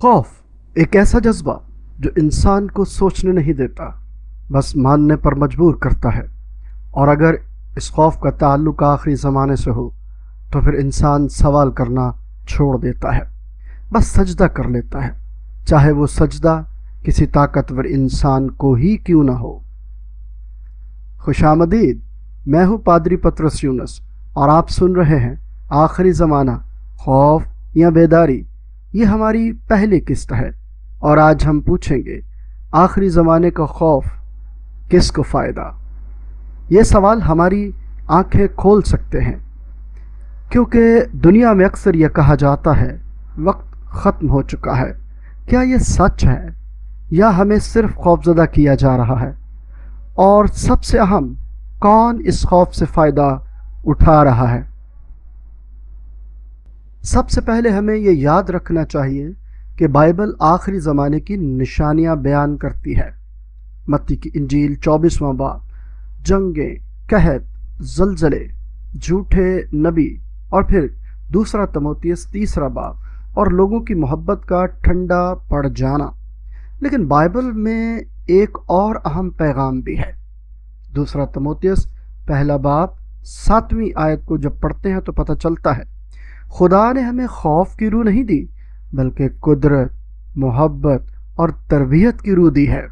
خوف एक ऐसा जज्बा जो इंसान को सोचने नहीं देता, बस मानने पर मजबूर करता है। और अगर इस खौफ का ताल्लुक आखिरी ज़माने से हो तो फिर इंसान सवाल करना छोड़ देता है, बस सजदा कर लेता है, चाहे वो सजदा किसी ताकतवर इंसान को ही क्यों ना हो। खुशामदीद, मैं हूँ पादरी पतरस यूनुस और आप सुन रहे हैं आखिरी ज़माना, खौफ या बेदारी। ये हमारी पहली किस्त है और आज हम पूछेंगे, आखिरी ज़माने का खौफ किसको फ़ायदा। ये सवाल हमारी आंखें खोल सकते हैं, क्योंकि दुनिया में अक्सर यह कहा जाता है वक्त ख़त्म हो चुका है। क्या ये सच है या हमें सिर्फ खौफज़दा किया जा रहा है? और सबसे अहम, कौन इस खौफ से फ़ायदा उठा रहा है? सबसे पहले हमें ये याद रखना चाहिए कि बाइबल आखिरी ज़माने की निशानियां बयान करती है। मत्ती की इंजील 24वां बाब, जंगें, कहत, ज़लज़ले, झूठे नबी, और फिर दूसरा तमोथियस 3 बाब और लोगों की मोहब्बत का ठंडा पड़ जाना। लेकिन बाइबल में एक और अहम पैगाम भी है। दूसरा तमोथियस 1 बाब 7वीं आयत को जब पढ़ते हैं तो पता चलता है, खुदा ने हमें खौफ की रूह नहीं दी, बल्कि कुदरत, मोहब्बत और तरबियत की रूह दी है।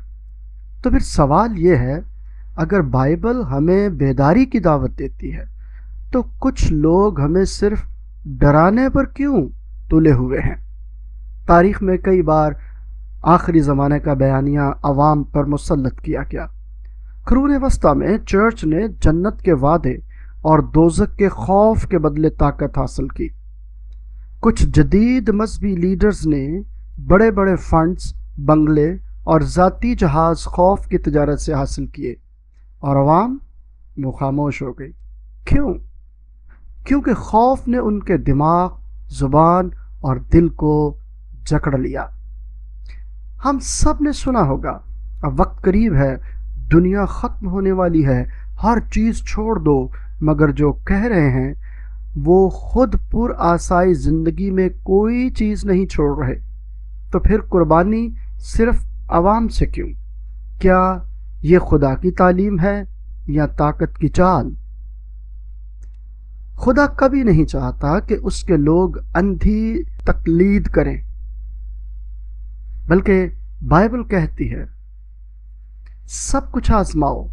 तो फिर सवाल ये है, अगर बाइबल हमें बेदारी की दावत देती है तो कुछ लोग हमें सिर्फ डराने पर क्यों तुले हुए हैं? तारीख में कई बार आखिरी ज़माने का बयानिया अवाम पर मुसल्लत किया गया। कुरून वस्ता में चर्च ने जन्नत के वादे और दोज़ख के खौफ के बदले ताकत हासिल की। कुछ जदीद मजहबी लीडर्स ने बड़े बड़े फंड्स, बंगले और ज़ाती जहाज़ खौफ की तजारत से हासिल किए और अवाम वो खामोश हो गई। क्यों? क्योंकि खौफ ने उनके दिमाग, ज़ुबान और दिल को जकड़ लिया। हम सब ने सुना होगा, अब वक्त करीब है, दुनिया ख़त्म होने वाली है, हर चीज़ छोड़ दो। मगर जो कह रहे हैं वो खुद पुर आसाई ज़िंदगी में कोई चीज़ नहीं छोड़ रहे। तो फिर कुर्बानी सिर्फ अवाम से क्यों? क्या ये खुदा की तालीम है या ताकत की चाल? खुदा कभी नहीं चाहता कि उसके लोग अंधी तकलीद करें, बल्कि बाइबल कहती है, सब कुछ आजमाओ,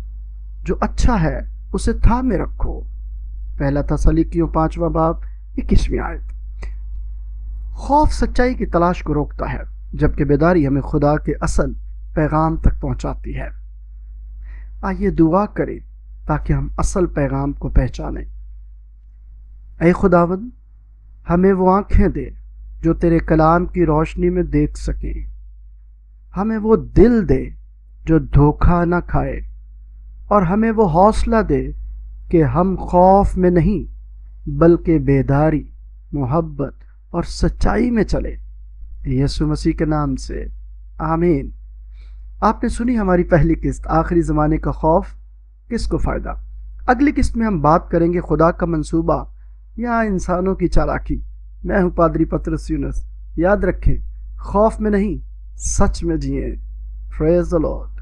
जो अच्छा है उसे थामे रखो। 1 थस्सलुनीकियों 5वां बाब 21वीं आयत। खौफ सच्चाई की तलाश को रोकता है, जबकि बेदारी हमें खुदा के असल पैगाम तक पहुंचाती है। आइए दुआ करें ताकि हम असल पैगाम को पहचानें। ऐ खुदावंद, हमें वो आंखें दे जो तेरे कलाम की रोशनी में देख सकें। हमें वो दिल दे जो धोखा न खाए, और हमें वो हौसला दे कि हम खौफ में नहीं बल्कि बेदारी, मोहब्बत और सच्चाई में चले। यीशु मसीह के नाम से आमीन। आपने सुनी हमारी पहली किस्त, आखिरी ज़माने का खौफ किसको फ़ायदा। अगली किस्त में हम बात करेंगे खुदा का मंसूबा या इंसानों की चालाकी। मैं हूँ पादरी पतरस यूनुस। याद रखें, खौफ में नहीं, सच में जिए। Praise the Lord.